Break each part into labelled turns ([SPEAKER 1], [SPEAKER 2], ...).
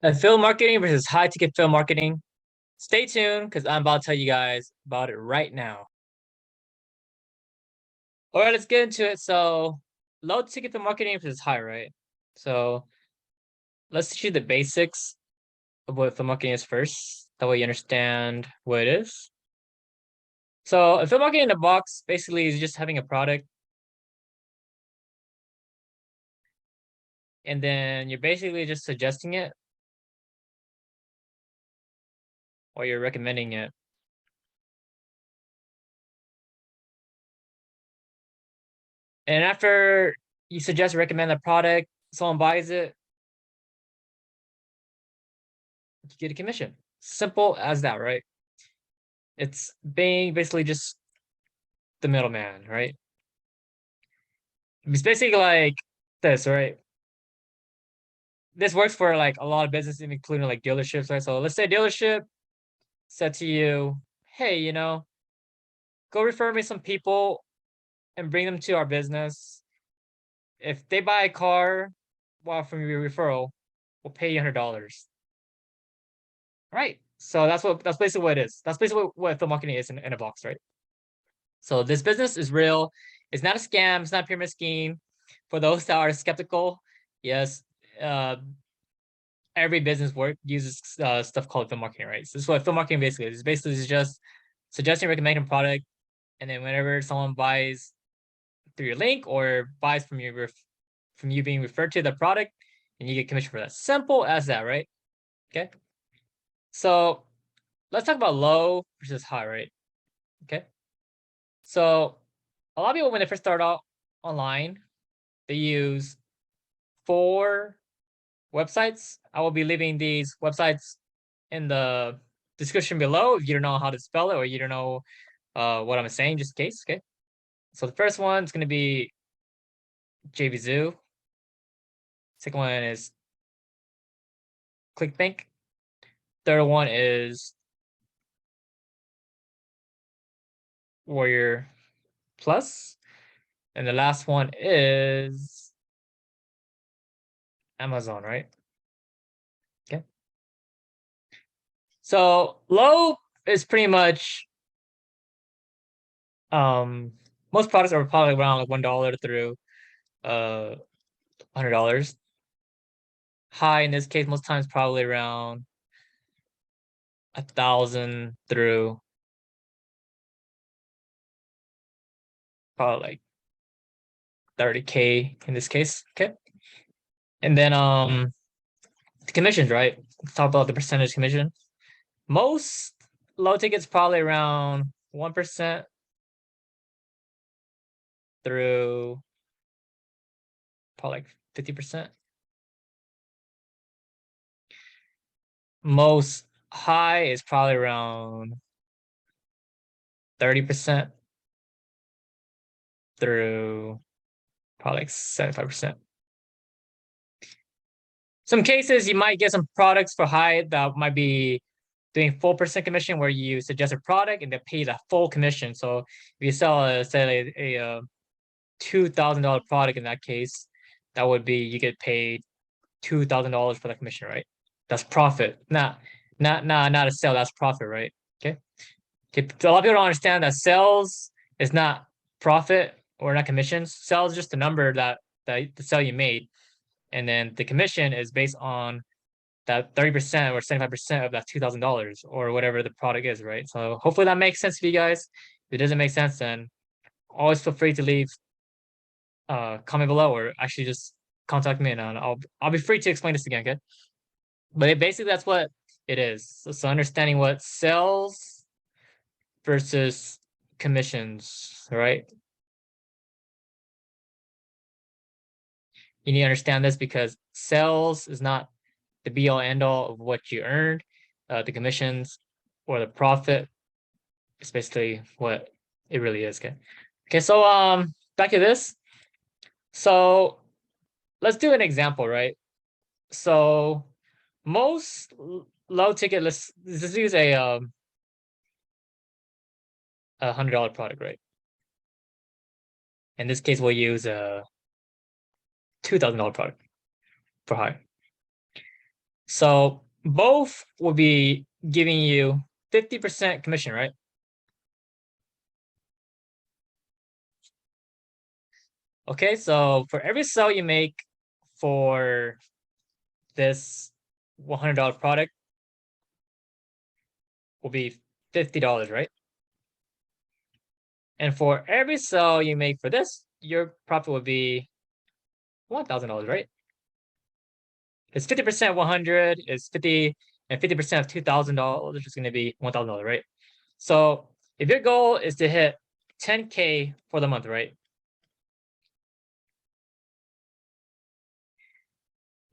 [SPEAKER 1] Affiliate marketing versus high ticket affiliate marketing. Stay tuned because I'm about to tell you guys about it right now. All right, let's get into it. So, low ticket affiliate marketing versus high, right? So, let's teach you the basics of what affiliate marketing is first. That way you understand what it is. So, affiliate marketing in a box basically is just having a product, and then you're basically just suggesting it or you're recommending it. And after you suggest recommend the product, someone buys it, you get a commission. Simple as that, right? It's being basically just the middleman, right? It's basically like this, right? This works for like a lot of businesses, including like dealerships, right? So let's say a dealership said to you, hey, go refer me some people and bring them to our business. If they buy a car, well, from your referral, we'll pay you $100. Right. So that's basically what it is. That's basically what affiliate marketing is in a box, right? So this business is real. It's not a scam. It's not a pyramid scheme. For those that are skeptical, yes, uh, every business work uses stuff called affiliate marketing, right? So this is what affiliate marketing basically is. Basically, it's just suggesting, recommending product, and then whenever someone buys through your link or buys from from you being referred to the product, and you get commission for that. Simple as that, right? Okay. So let's talk about low versus high, right? Okay. So a lot of people when they first start out online, they use 4 websites. I will be leaving these websites in the description below if you don't know how to spell it or you don't know what I'm saying, just in case. Okay. So the first one is going to be JVZoo. Second one is ClickBank. Third one is Warrior Plus. And the last one is Amazon, right? Okay. So low is pretty much most products are probably around like $1 through $100. High in this case, most times probably around 1,000 through probably like 30K in this case. Okay. And then the commissions, right? Let's talk about the percentage commission. Most low tickets probably around 1% through probably like 50%. Most high is probably around 30% through probably like 75%. Some cases you might get some products for high that might be doing 4% commission where you suggest a product and they pay the full commission. So if you sell say a $2,000 product in that case, that would be you get paid $2,000 for that commission, right? That's profit. Not a sale, that's profit, right? Okay. Okay. So a lot of people don't understand that sales is not profit or not commissions. Sales is just the number that the sale you made. And then the commission is based on that 30% or 75% of that $2,000 or whatever the product is, right? So hopefully that makes sense to you guys. If it doesn't make sense, then always feel free to leave comment below or actually just contact me and I'll be free to explain this again, okay? But basically that's what it is. So understanding what sales versus commissions, right? You need to understand this because sales is not the be all end all of what you earned. The commissions or the profit is basically what it really is. Okay. Okay. So back to this. So let's do an example, right? So most low ticket. Let's use a $100 product, right? In this case, we'll use a $2,000 product for high. So both will be giving you 50% commission, right? Okay, so for every sale you make for this $100 product will be $50, right? And for every sale you make for this, your profit would be $1,000, right? It's 50% 100 is 50, and 50% of $2,000 is going to be $1,000, right? So if your goal is to hit 10K for the month, right?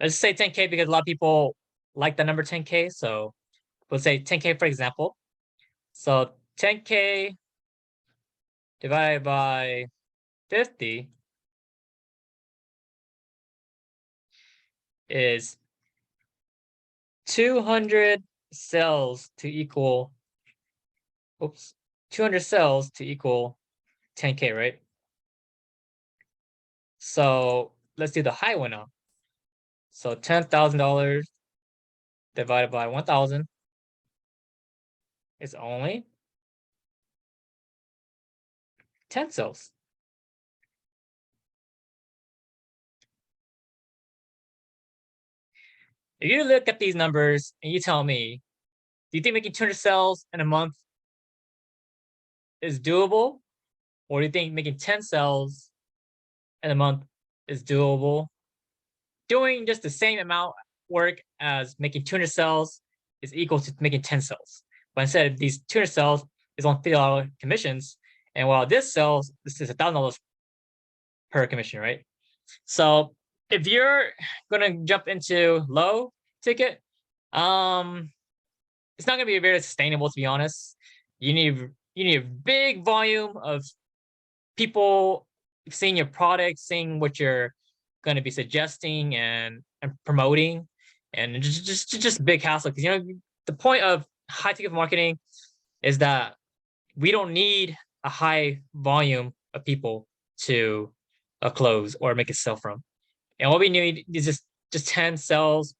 [SPEAKER 1] Let's say 10K because a lot of people like the number 10K. So let's say 10K for example. So 10K divided by 50 is 200 cells to equal, 200 cells to equal 10K, right? So let's do the high one now. So $10,000 divided by 1,000 is only 10 cells. If you look at these numbers and you tell me, do you think making 200 cells in a month is doable? Or do you think making 10 cells in a month is doable? Doing just the same amount work as making 200 cells is equal to making 10 cells. But instead, these 200 cells is on $50 commissions. And while this is $1,000 per commission, right? So if you're gonna jump into low ticket, it's not gonna be very sustainable, to be honest. You need a big volume of people seeing your product, seeing what you're going to be suggesting and promoting, and just big hassle. Because the point of high ticket marketing is that we don't need a high volume of people to close or make a sale from, and what we need is just 10 sales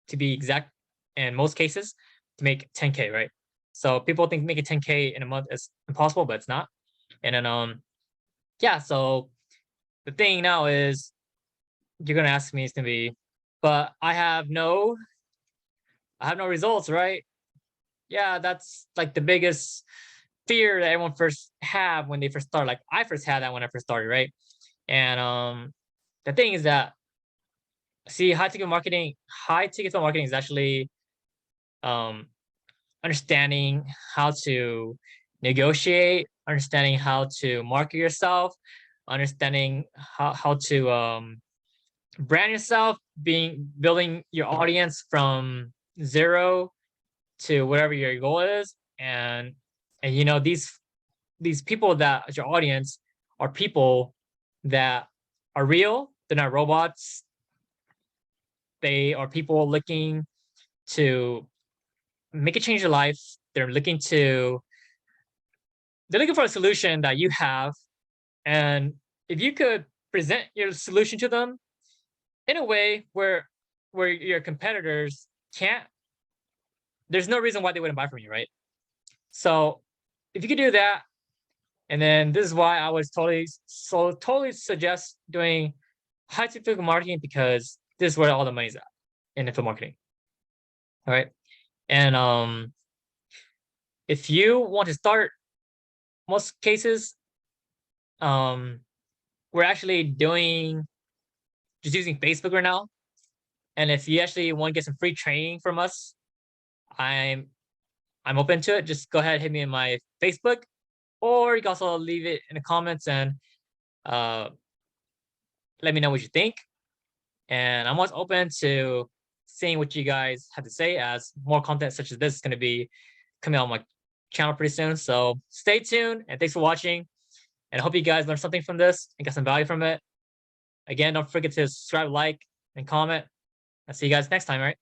[SPEAKER 1] to be exact. In most cases, to make 10K, right? So people think making 10K in a month is impossible, but it's not. And then yeah, so the thing now is you're gonna ask me is gonna be, but I have no results, right? Yeah, that's like the biggest fear that everyone first have when they first start. Like I first had that when I first started, right? And the thing is that, see, high ticket marketing is actually um understanding how to negotiate, understanding how to market yourself, understanding how to brand yourself, building your audience from zero to whatever your goal is. And these people that your audience are people that are real. They're not robots. They are people looking to make a change in life. They're looking for a solution that you have. And if you could present your solution to them in a way where your competitors can't, there's no reason why they wouldn't buy from you, right? So if you could do that, and then this is why I was totally suggest doing high ticket marketing, because this is where all the money's at in info marketing. All right. And if you want to start, most cases, we're actually just using Facebook right now. And if you actually want to get some free training from us, I'm open to it. Just go ahead, hit me in my Facebook, or you can also leave it in the comments and let me know what you think. And I'm always open to seeing what you guys have to say, as more content such as this is going to be coming on my channel pretty soon. So stay tuned, and thanks for watching. And I hope you guys learned something from this and got some value from it. Again, don't forget to subscribe, like, and comment. I'll see you guys next time, all right?